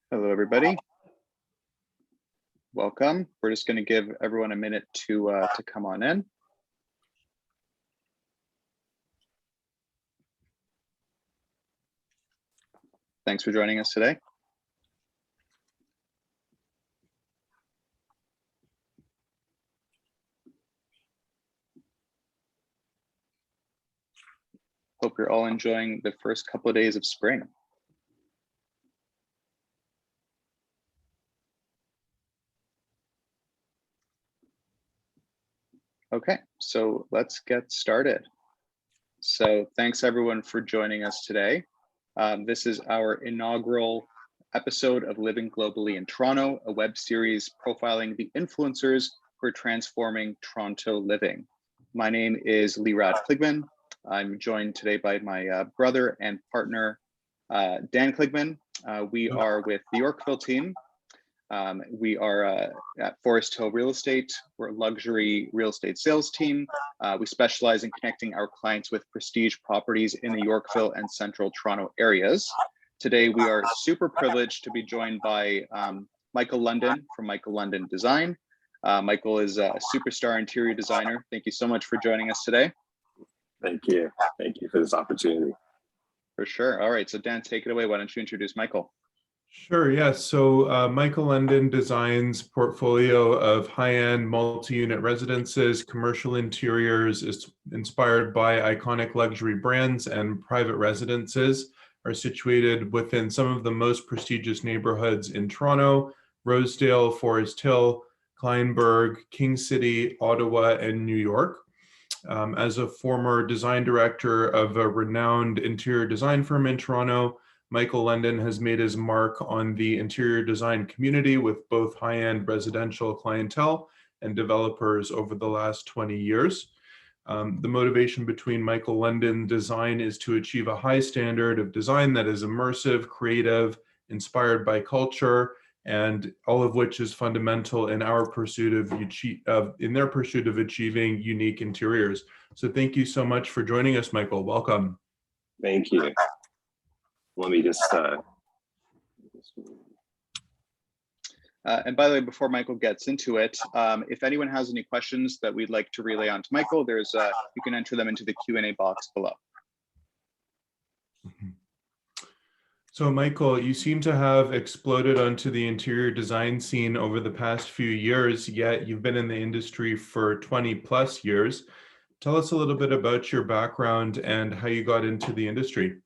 Hello, everybody. Welcome. We're just going to give everyone a minute to come on in. Thanks for joining us today. Hope you're all enjoying the first couple of days of spring. Okay, so let's get started. So thanks everyone for joining us today. This is our inaugural episode of Living Globally in Toronto, a web series profiling the influencers who are transforming Toronto living. My name is Lee-Rad Kligman. I'm joined today by my brother and partner, Dan Kligman. We are with the Yorkville team. We are at Forest Hill Real Estate. We're a luxury real estate sales team. We specialize in connecting our clients with prestige properties in the Yorkville and Central Toronto areas. Today, we are super privileged to be joined by Michael London from Michael London Design. Michael is a superstar interior designer. Thank you so much for joining us today. Thank you. Thank you for this opportunity. For sure. All right, so Dan, take it away. Why don't you introduce Michael? Sure, yes. So Michael London Design's portfolio of high-end multi-unit residences, commercial interiors is inspired by iconic luxury brands and private residences are situated within some of the most prestigious neighborhoods in Toronto: Rosedale, Forest Hill, Kleinburg, King City, Ottawa, and New York. As a former design director of a renowned interior design firm in Toronto, Michael London has made his mark on the interior design community with both high-end residential clientele and developers over the last 20 years. The motivation between Michael London Design is to achieve a high standard of design that is immersive, creative, inspired by culture, and all of which is fundamental in our pursuit in their pursuit of achieving unique interiors. So thank you so much for joining us, Michael. Welcome. Thank you. Let me just and by the way, before Michael gets into it, if anyone has any questions that we'd like to relay on to Michael, there's you can enter them into the Q&A box below. So Michael, you seem to have exploded onto the interior design scene over the past few years, yet you've been in the industry for 20 plus years. Tell us a little bit about your background and how you got into the industry.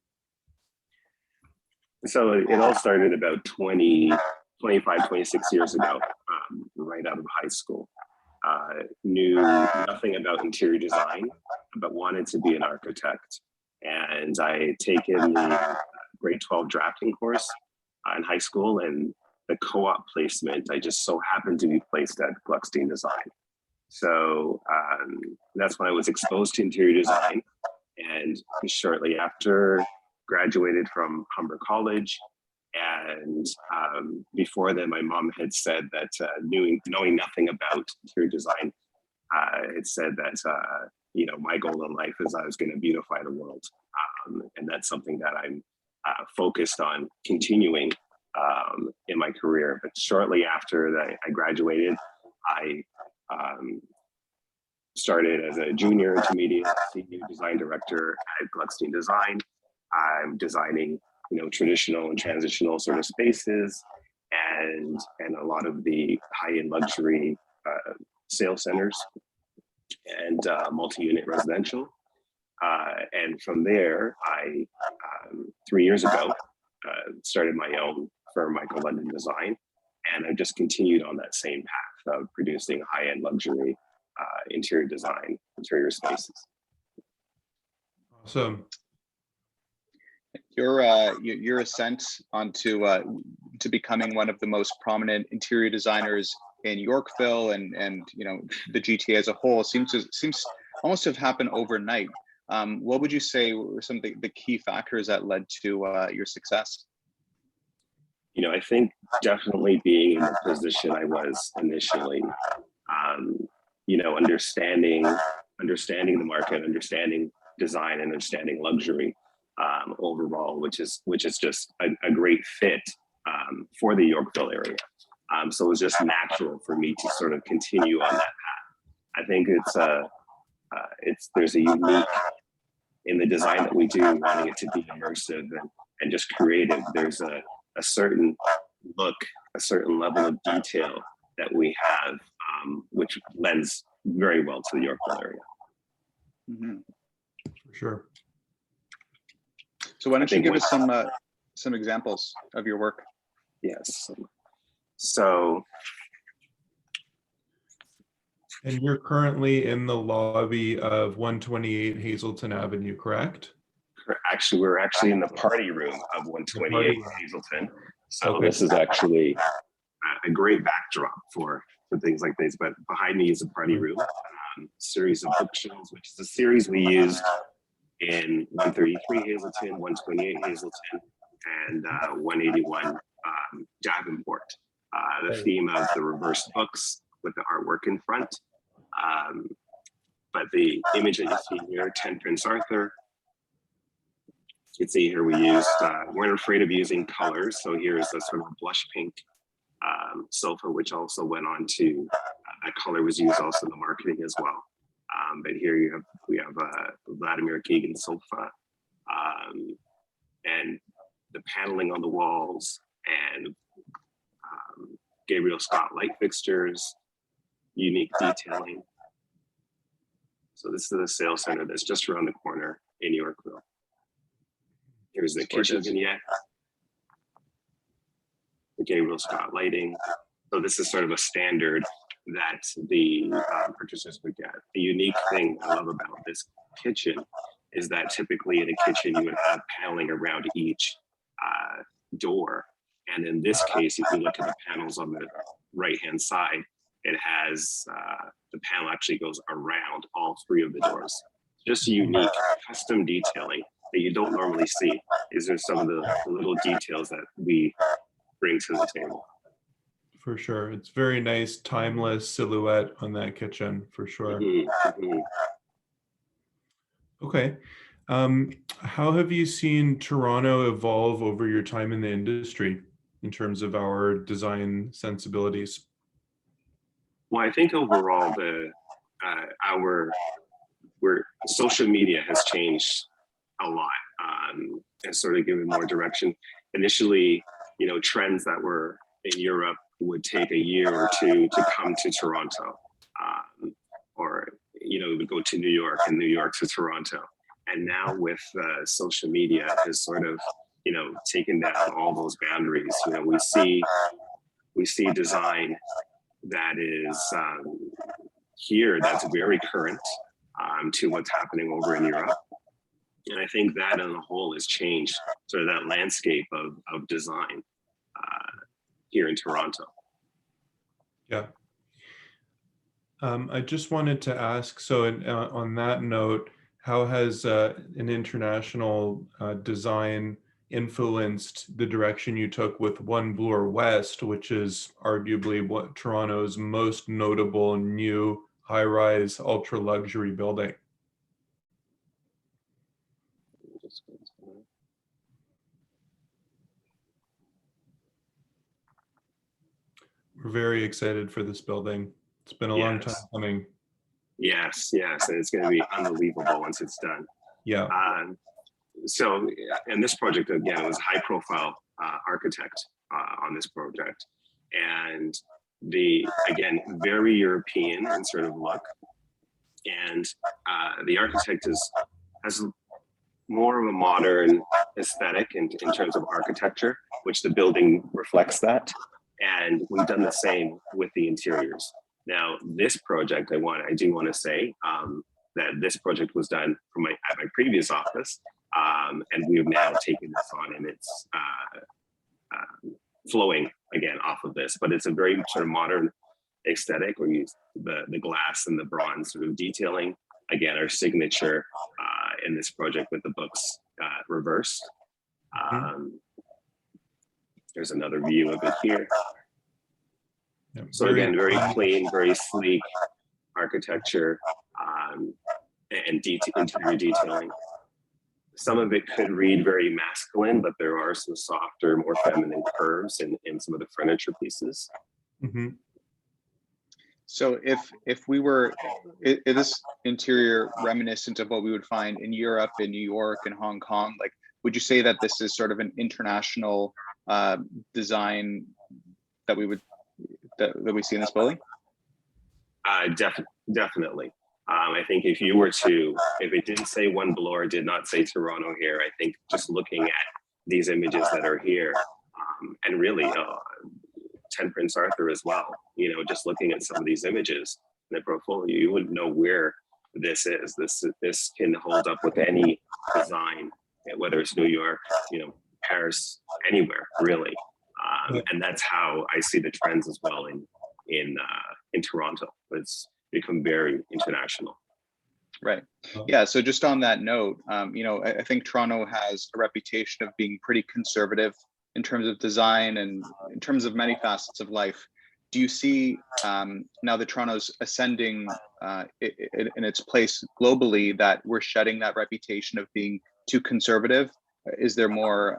So it all started about 25, 26 years ago, right out of high school. Knew nothing about interior design, but wanted to be an architect. And I had taken the grade 12 drafting course in high school, and the co-op placement, I just so happened to be placed at Gluckstein Design. So that's when I was exposed to interior design. And shortly after, graduated from Humber College, and before then, my mom had said that knowing nothing about interior design, it said that my goal in life is I was going to beautify the world, and that's something that I'm focused on continuing in my career. But shortly after that, I graduated, I started as a junior, intermediate, senior design director at Gluckstein Design. I'm designing, traditional and transitional sort of spaces, and a lot of the high-end luxury sales centers and multi-unit residential. And from there, I 3 years ago started my own firm, Michael London Design, and I've just continued on that same path of producing high-end luxury interior design, interior spaces. Awesome. Your ascent onto to becoming one of the most prominent interior designers in Yorkville and the GTA as a whole seems almost to have happened overnight. What would you say were some of the key factors that led to your success? I think definitely being in the position I was initially, understanding the market, understanding design, and understanding luxury overall, which is just a great fit for the Yorkville area. So it was just natural for me to sort of continue on that path. I think there's a unique in the design that we do, wanting it to be immersive and just creative. There's a certain look, a certain level of detail that we have, which lends very well to the Yorkville area. Mm-hmm. For sure. So why don't you give us some examples of your work? Yes. So. And you're currently in the lobby of 128 Hazelton Avenue, correct? Actually, we're actually in the party room of 128 Hazelton. So okay. This is actually a great backdrop for things like this. But behind me is a party room, series of bookshelves, which is a series we used in 133 Hazelton, 128 Hazelton, and 181 Davenport. The theme of the reversed books with the artwork in front. But the image that you see here, 10 Prince Arthur, you can see here we used, weren't afraid of using colors. So here's a sort of blush pink sofa, which also went on to, that color was used also in the marketing as well. But here we have Vladimir Keegan sofa, and the paneling on the walls, and Gabriel Scott light fixtures, unique detailing. So this is the sales center that's just around the corner in Yorkville. Here's the kitchen vignette, the Gabriel Scott lighting. So this is sort of a standard that the purchasers would get. The unique thing I love about this kitchen is that typically in a kitchen you would have paneling around each door. And in this case, if you look at the panels on the right-hand side, it has, the panel actually goes around all three of the doors. Just unique custom detailing that you don't normally see. These are some of the little details that we bring to the table. For sure. It's very nice, timeless silhouette on that kitchen, for sure. Mm-hmm. Mm-hmm. Okay. How have you seen Toronto evolve over your time in the industry in terms of our design sensibilities? Well, I think overall our social media has changed a lot, and sort of given more direction. Initially, trends that were in Europe would take a year or two to come to Toronto, or it would go to New York and New York to Toronto. And now with social media has sort of taken down all those boundaries. We see design that is here that's very current to what's happening over in Europe. And I think that on the whole has changed sort of that landscape of design here in Toronto. Yeah. I just wanted to ask, so on that note, how has an international design influenced the direction you took with One Bloor West, which is arguably what Toronto's most notable new high-rise ultra luxury building? We're very excited for this building. It's been a long time coming. Yes, and it's going to be unbelievable once it's done. Yeah. So, and this project, again, it was high profile architect on this project. And again, very European in sort of look. And the architect has more of a modern aesthetic in terms of architecture, which the building reflects that. And we've done the same with the interiors. Now, this project, I do want to say that this project was done at my previous office. And we have now taken this on, and it's flowing again off of this, but it's a very sort of modern aesthetic. We use the glass and the bronze sort of detailing. Again, our signature in this project with the books reversed. There's another view of it here. Yep. So again, very clean, very sleek architecture, and interior detailing. Some of it could read very masculine, but there are some softer, more feminine curves in some of the furniture pieces. Mm-hmm. So if we were, is this interior reminiscent of what we would find in Europe, in New York, and Hong Kong? Like, would you say that this is sort of an international design that we see in this building? Definitely. I think if it didn't say One Bloor, did not say Toronto here, I think just looking at these images that are here, and really 10 Prince Arthur as well, just looking at some of these images in the portfolio, you wouldn't know where this is. This can hold up with any design, whether it's New York, Paris, anywhere really. And that's how I see the trends as well in Toronto. It's become very international. Right. Yeah. So just on that note, I think Toronto has a reputation of being pretty conservative in terms of design and in terms of many facets of life. Do you see now that Toronto's ascending in its place globally, that we're shedding that reputation of being too conservative? Is there more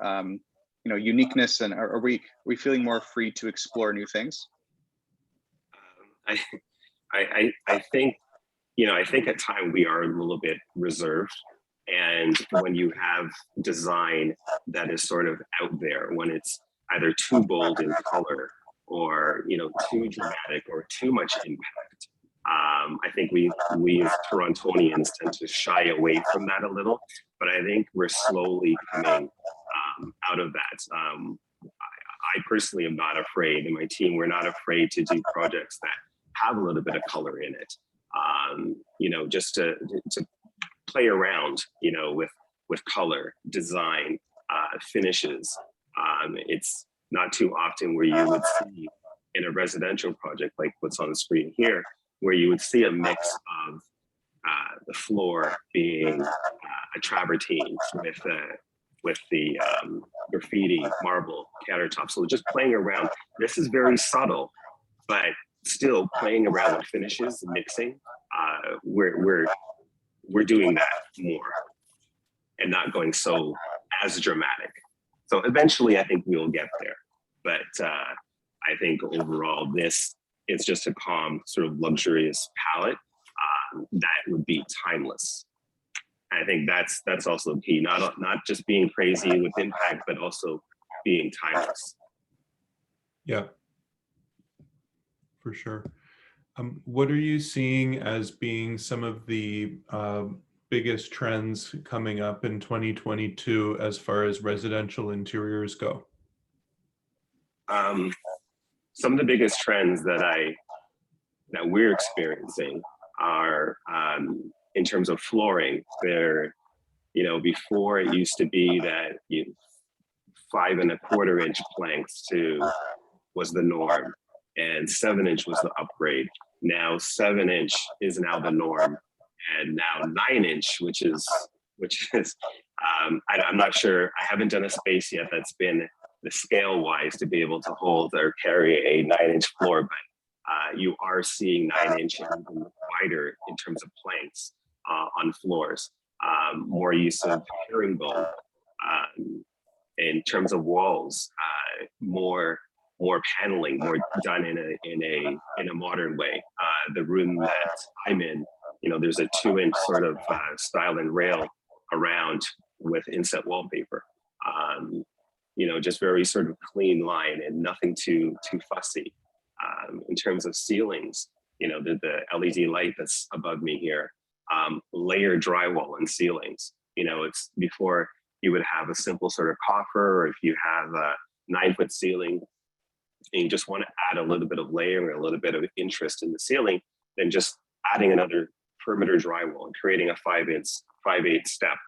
uniqueness, and are we feeling more free to explore new things? I think I think at times we are a little bit reserved, and when you have design that is sort of out there, when it's either too bold in color or too dramatic or too much impact, I think we as Torontonians tend to shy away from that a little. But I think we're slowly coming out of that. I personally am not afraid, and my team, we're not afraid to do projects that have a little bit of color in it. Just to play around, with color, design, finishes. It's not too often where you would see in a residential project like what's on the screen here, where you would see a mix of the floor being a travertine with the graffiti marble countertop. So just playing around. This is very subtle, but still playing around with finishes, mixing. We're doing that more and not going so as dramatic. So eventually I think we'll get there. But I think overall this is just a calm, sort of luxurious palette that would be timeless. And I think that's also key, not just being crazy with impact, but also being timeless. Yeah, for sure. What are you seeing as being some of the biggest trends coming up in 2022 as far as residential interiors go? Some of the biggest trends that we're experiencing are in terms of flooring. There, before it used to be that 5 1/4 inch planks was the norm, and 7-inch was the upgrade. Now 7-inch is now the norm, and now 9-inch, which is I'm not sure. I haven't done a space yet that's been the scale wise to be able to hold or carry a 9-inch floor, but you are seeing 9-inch and even wider in terms of planks on floors. More use of herringbone. In terms of walls, more paneling, more done in a modern way. The room that I'm in, there's a 2-inch sort of style and rail around with inset wallpaper. Just very sort of clean line and nothing too fussy. In terms of ceilings, the LED light that's above me here, layered drywall and ceilings. It's before you would have a simple sort of coffer, or if you have a 9-foot ceiling and you just want to add a little bit of layering, a little bit of interest in the ceiling, then just adding another perimeter drywall and creating a 5/8 step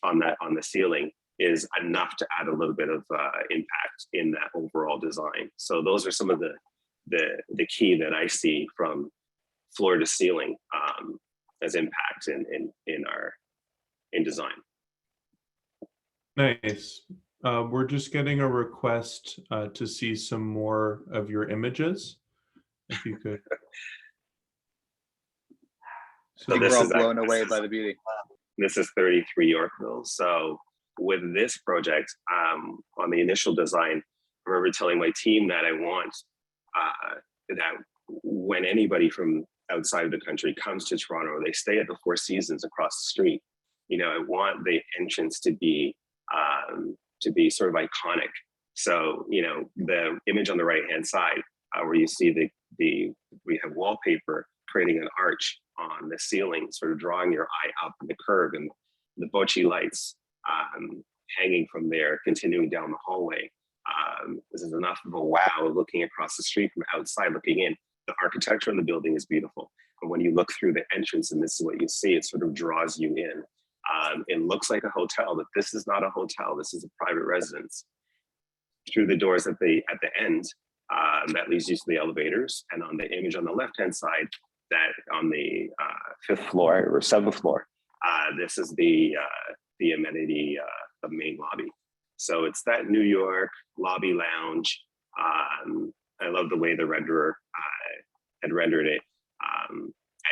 on the ceiling is enough to add a little bit of impact in that overall design. So those are some of the key that I see from floor to ceiling as impact in design. Nice. We're just getting a request to see some more of your images. If you could. I think we're all blown away by the beauty. This is 33 Yorkville. So with this project, on the initial design, I remember telling my team that I want that when anybody from outside of the country comes to Toronto, they stay at the Four Seasons across the street. You know, I want the entrance to be sort of iconic. So, you know, the image on the right-hand side, where you see we have wallpaper creating an arch on the ceiling, sort of drawing your eye up in the curve, and the bocce lights hanging from there, continuing down the hallway. This is enough of a wow looking across the street from outside looking in. The architecture in the building is beautiful. And when you look through the entrance and this is what you see, it sort of draws you in. It looks like a hotel, but this is not a hotel. This is a private residence. Through the doors at the end, that leads you to the elevators. And on the image on the left-hand side, that on the 5th floor or 7th floor, this is the amenity, the main lobby. So it's that New York lobby lounge. I love the way the renderer had rendered it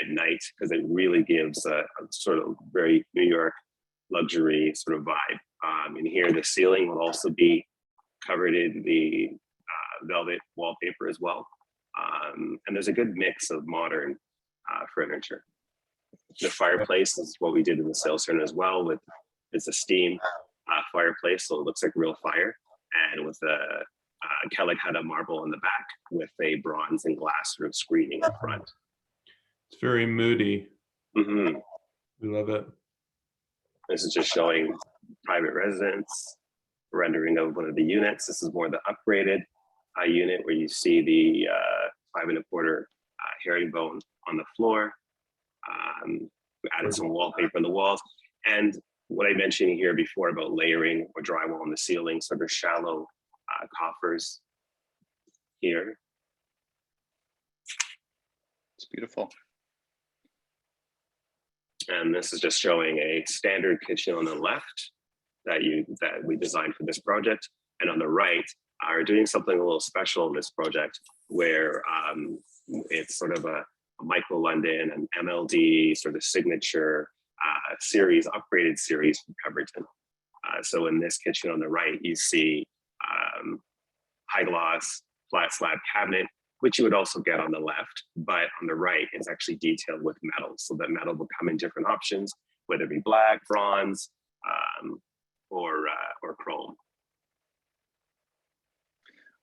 at night, because it really gives a sort of very New York luxury sort of vibe. And here the ceiling will also be covered in the velvet wallpaper as well. And there's a good mix of modern furniture. The fireplace is what we did in the sales center as well. It's a steam fireplace, so it looks like real fire, and with a Kellicut marble on the back with a bronze and glass sort of screening in front. It's very moody. Mm-hmm. We love it. This is just showing private residence, rendering of one of the units. This is more the upgraded unit where you see the 5 1/4 herringbone on the floor. We added some wallpaper on the walls. And what I mentioned here before about layering or drywall on the ceiling, sort of shallow coffers here. It's beautiful. And this is just showing a standard kitchen on the left that we designed for this project. And on the right, are doing something a little special in this project where it's sort of a Michael London and MLD sort of signature series, upgraded series from Pemberton. So in this kitchen on the right, you see high gloss, flat slab cabinet, which you would also get on the left, but on the right is actually detailed with metal. So that metal will come in different options, whether it be black, bronze, or chrome.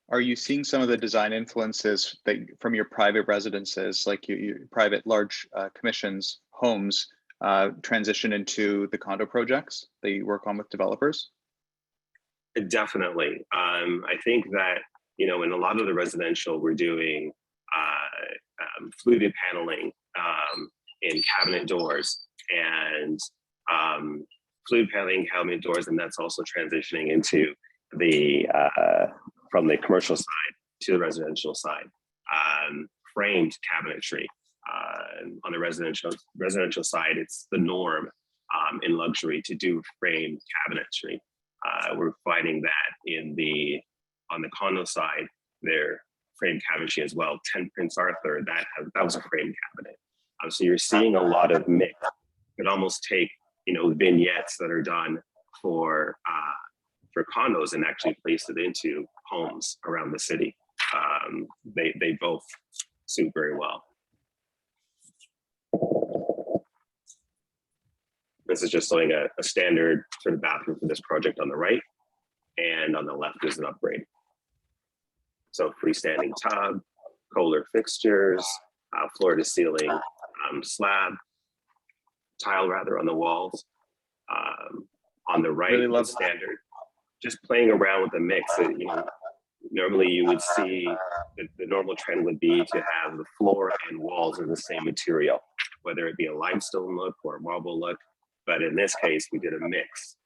Are you seeing some of the design influences that from your private residences, like your private large commissions, homes, transition into the condo projects that you work on with developers? Definitely. I think that, you know, in a lot of the residential, we're doing fluted paneling in cabinet doors and fluted paneling cabinet doors, and that's also transitioning into the from the commercial side to the residential side. Framed cabinetry on the residential side, it's the norm in luxury to do framed cabinetry. We're finding that on the condo side, they're framed cabinetry as well. 10 Prince Arthur, that was a framed cabinet. So you're seeing a lot of mix. You could almost take, you know, vignettes that are done for condos and actually place it into homes around the city. They both suit very well. This is just showing a standard sort of bathroom for this project on the right, and on the left is an upgrade. So freestanding tub, Kohler fixtures, floor to ceiling slab, tile rather on the walls. On the right, really standard. Just playing around with the mix. You know, normally you would see the normal trend would be to have the floor and walls are the same material, whether it be a limestone look or a marble look. But in this case, we did a mix.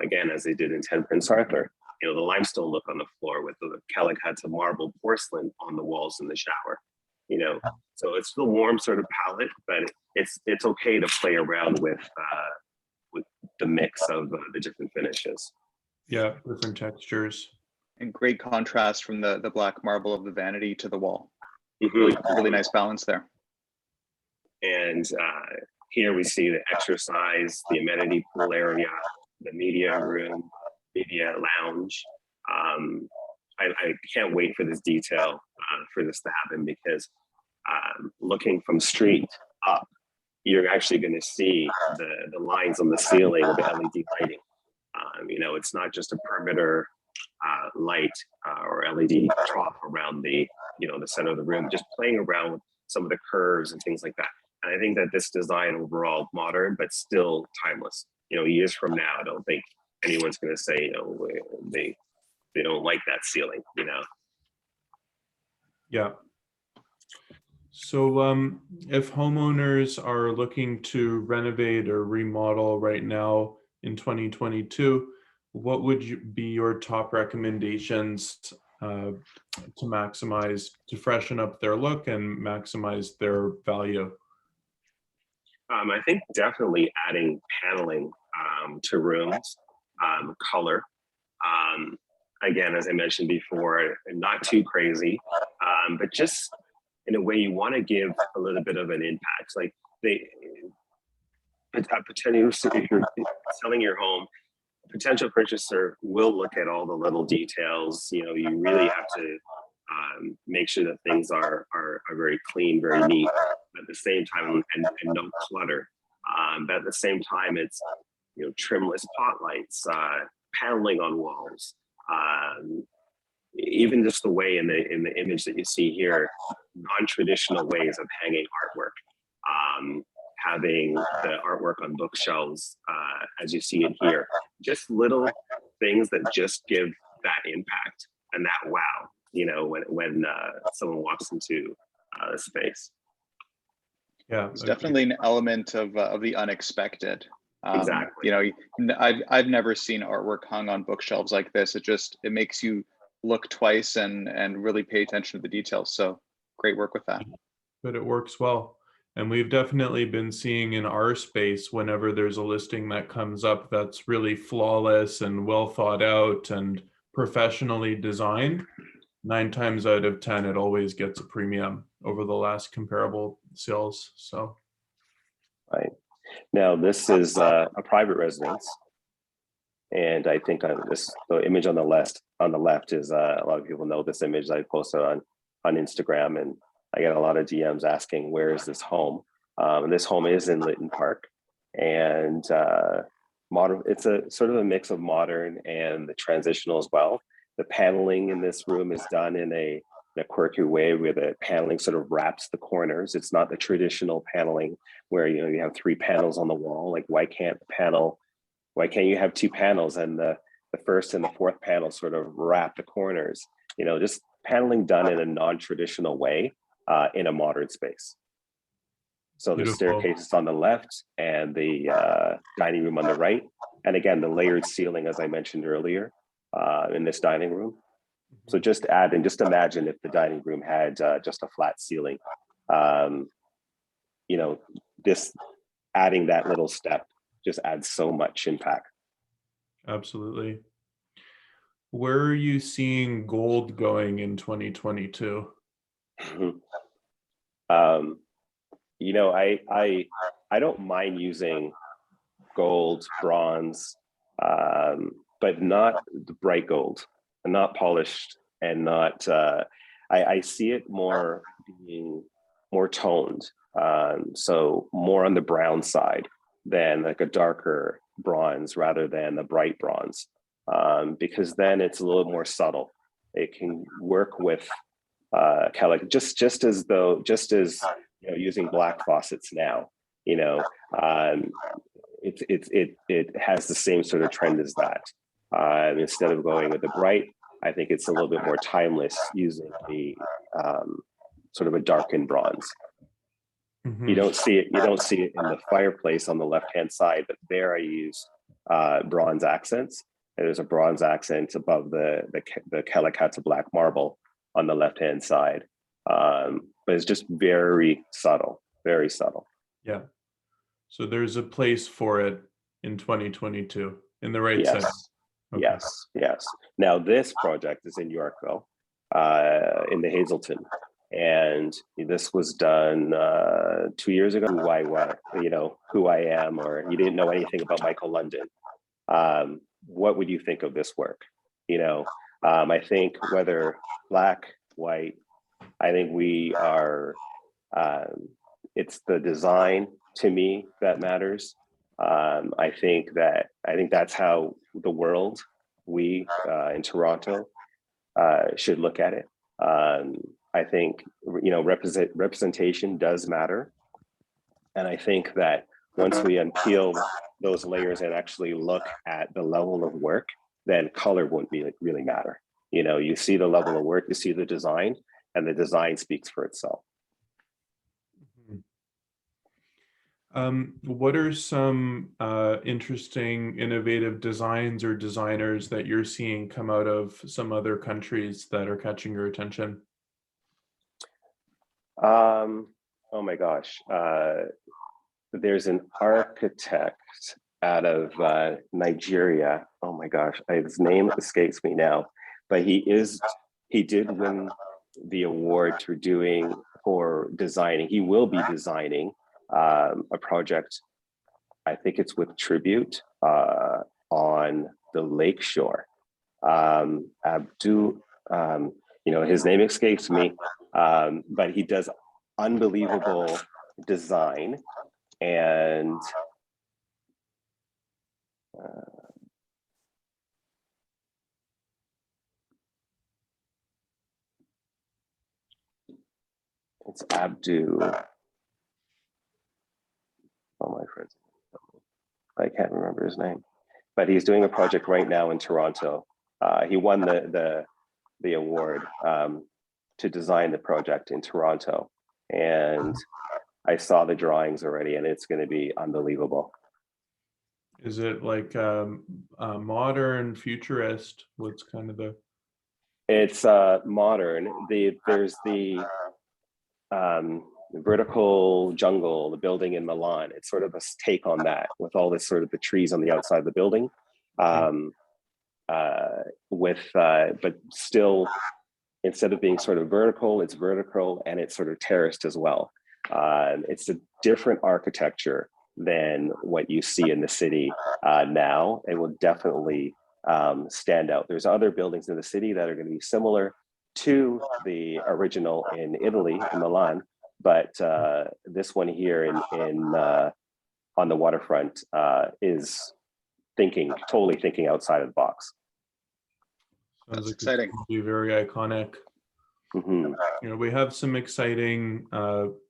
Again, as they did in 10 Prince Arthur, you know, the limestone look on the floor with the Kellicut marble porcelain on the walls in the shower. You know, so it's the warm sort of palette, but it's okay to play around with the mix of the different finishes. Yeah, different textures. And great contrast from the black marble of the vanity to the wall. Mm-hmm. Really nice balance there. And here we see the exercise, the amenity pool area, the media room, media lounge. I can't wait for this detail for this to happen, because looking from street up, you're actually going to see the lines on the ceiling of the LED lighting. It's not just a perimeter light or LED trough around the center of the room, just playing around with some of the curves and things like that. And I think that this design overall modern, but still timeless. Years from now, I don't think anyone's going to say, they don't like that ceiling, Yeah. So if homeowners are looking to renovate or remodel right now in 2022, what would be your top recommendations to freshen up their look and maximize their value? I think definitely adding paneling to rooms, color. Again, as I mentioned before, not too crazy, but just in a way you want to give a little bit of an impact. Like potentially, if you're selling your home, a potential purchaser will look at all the little details. You really have to make sure that things are very clean, very neat, but at the same time, and no clutter. But at the same time, it's trimless pot lights, paneling on walls. Even just the way in the image that you see here, non-traditional ways of hanging artwork, having the artwork on bookshelves, as you see it here, just little things that just give that impact and that wow, when someone walks into the space. Yeah, It's definitely an element of the unexpected. Exactly. I've never seen artwork hung on bookshelves like this. It makes you look twice and really pay attention to the details. So great work with that. but it works well. And we've definitely been seeing in our space, whenever there's a listing that comes up that's really flawless and well thought out and professionally designed, 9 times out of 10, it always gets a premium over the last comparable sales. So, Right. Now, this is a private residence. And I think the image on the left is a lot of people know this image I posted on Instagram, and I get a lot of DMs asking, where is this home? And this home is in Lytton Park, and modern. It's a sort of a mix of modern and the transitional as well. The paneling in this room is done in a quirky way where the paneling sort of wraps the corners. It's not the traditional paneling where you have 3 panels on the wall. Like, why can't you have 2 panels and the first and the fourth panel sort of wrap the corners? Just paneling done in a non-traditional way in a modern space. So the staircase is on the left and the dining room on the right. And again, the layered ceiling, as I mentioned earlier, in this dining room. So just imagine if the dining room had just a flat ceiling. This adding that little step just adds so much impact. Absolutely. Where are you seeing gold going in 2022? I don't mind using gold, bronze, but not the bright gold, and not polished, and not. I see it more being more toned, so more on the brown side than like a darker bronze rather than the bright bronze, because then it's a little more subtle. It can work with just as using black faucets now. It has the same sort of trend as that. Instead of going with the bright, I think it's a little bit more timeless using the sort of a darkened bronze. Mm-hmm. You don't see it in the fireplace on the left-hand side, but there I use bronze accents. And there's a bronze accent above the Calicut black marble on the left-hand side. But it's just very subtle, very subtle. Yeah. So there's a place for it in 2022 in the right setting. Okay. Yes. Now this project is in Yorkville, in the Hazelton. And this was done 2 years ago. Who I am, or you didn't know anything about Michael London, what would you think of this work? I think whether black, white, I think we are, it's the design to me that matters. I think that's how the world, we in Toronto, should look at it. I think, representation does matter. And I think that once we unpeel those layers and actually look at the level of work, then color won't really matter. You see the level of work, you see the design, and the design speaks for itself. What are some interesting, innovative designs or designers that you're seeing come out of some other countries that are catching your attention? Oh my gosh. There's an architect out of Nigeria. Oh my gosh, his name escapes me now, but he did win the award for designing. He will be designing a project, I think it's with Tribute, on the lakeshore. Abdu, his name escapes me, but he does unbelievable design. And it's Abdu. Oh, my friends, I can't remember his name, but he's doing a project right now in Toronto. He won the award to design the project in Toronto, and I saw the drawings already, and it's going to be unbelievable. Is it like a modern, futurist? What's kind of the? It's modern. There's the vertical jungle, the building in Milan. It's sort of a take on that, with all this sort of the trees on the outside of the building, but still, instead of being sort of vertical, it's vertical and it's sort of terraced as well. It's a different architecture than what you see in the city now. It will definitely stand out. There's other buildings in the city that are going to be similar to the original in Italy, in Milan, but this one here in on the waterfront is totally thinking outside of the box. Sounds That's like exciting. It's be very iconic. Mm-hmm. We have some exciting,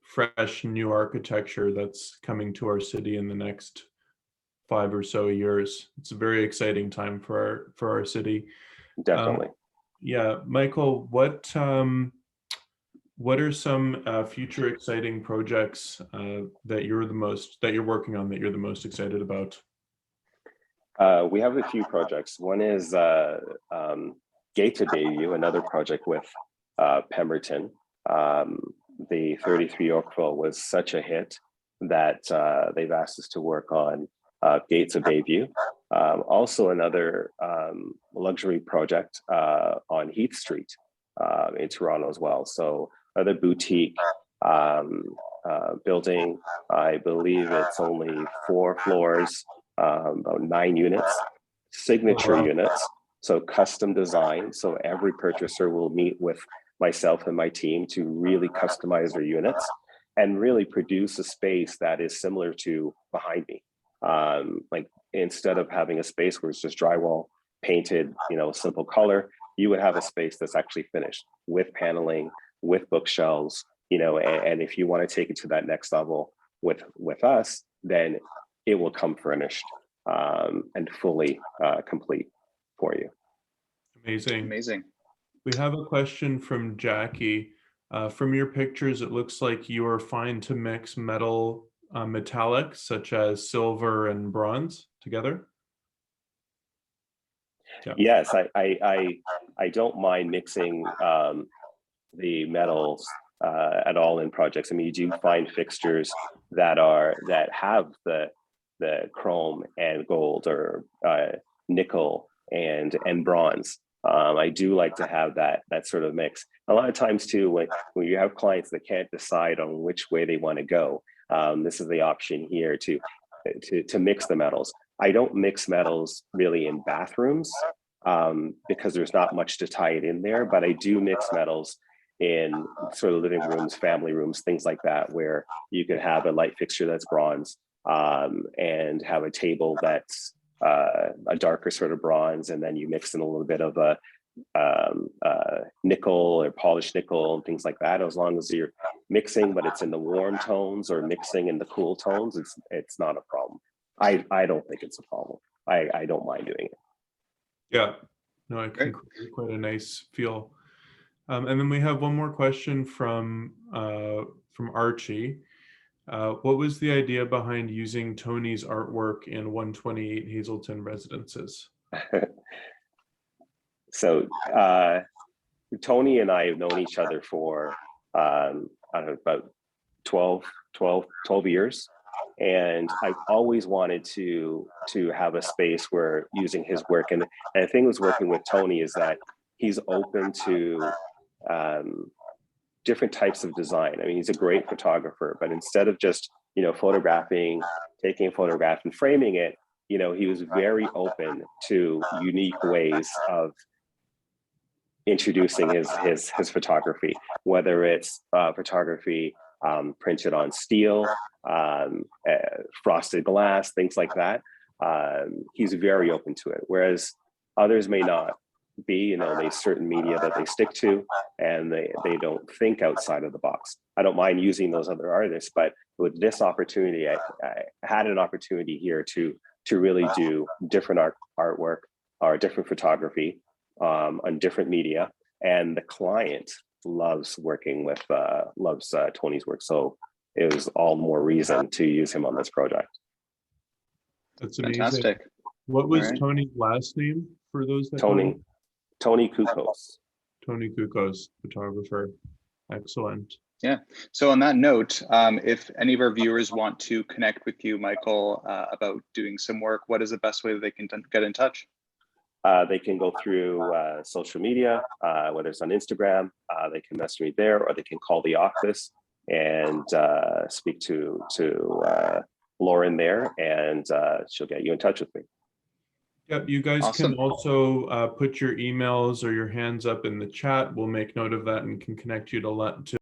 fresh new architecture that's coming to our city in the next 5 or so years. It's a very exciting time for our city. Definitely. Yeah, Michael, what are some future exciting projects that you're working on that you're the most excited about? We have a few projects. One is Gates of Bayview, another project with Pemberton. The 33 Yorkville was such a hit that they've asked us to work on Gates of Bayview. Also another luxury project on Heath Street in Toronto as well. So another boutique building. I believe it's only 4 floors, about 9 units, signature units. So custom design. So every purchaser will meet with myself and my team to really customize their units and really produce a space that is similar to behind me. Like, instead of having a space where it's just drywall painted, simple color, you would have a space that's actually finished with paneling, with bookshelves, and if you want to take it to that next level with us, then it will come furnished and fully complete for you. Amazing. We have a question from Jackie. From your pictures, it looks like you are fine to mix metal metallics such as silver and bronze together. Yeah. Yes, I don't mind mixing the metals at all in projects. I mean, you do find fixtures that have the chrome and gold or nickel and bronze. I do like to have that sort of mix. A lot of times too, when you have clients that can't decide on which way they want to go, this is the option here to mix the metals. I don't mix metals really in bathrooms because there's not much to tie it in there, but I do mix metals in sort of living rooms, family rooms, things like that, where you could have a light fixture that's bronze and have a table that's a darker sort of bronze, and then you mix in a little bit of a nickel or polished nickel and things like that. As long as you're mixing, but it's in the warm tones or mixing in the cool tones, it's not a problem. I don't think it's a problem. I don't mind doing it. Yeah, no, I can create quite a nice feel. And then we have one more question from Archie. What was the idea behind using Tony's artwork in 128 Hazelton Residences? So Tony and I have known each other for I don't know, about 12 years. And I've always wanted to have a space where using his work. And the thing with working with Tony is that he's open to different types of design. I mean, he's a great photographer, but instead of just, photographing, taking a photograph and framing it, he was very open to unique ways of introducing his photography, whether it's photography printed on steel, frosted glass, things like that. He's very open to it, whereas others may not be. There's certain media that they stick to, and they don't think outside of the box. I don't mind using those other artists, but with this opportunity, I had an opportunity here to really do different artwork or different photography on different media, and the client loves working with Tony's work, so it was all the more reason to use him on this project. That's amazing. Fantastic. What was Tony's last name for those that Tony Kukos. Tony Kukos, photographer. Excellent. Yeah. So on that note, if any of our viewers want to connect with you, Michael, about doing some work, what is the best way that they can get in touch? They can go through social media, whether it's on Instagram, they can message me there, or they can call the office and speak to Lauren there, and she'll get you in touch with me. Yep, you guys Awesome. can also put your emails or your hands up in the chat. We'll make note of that and can connect you to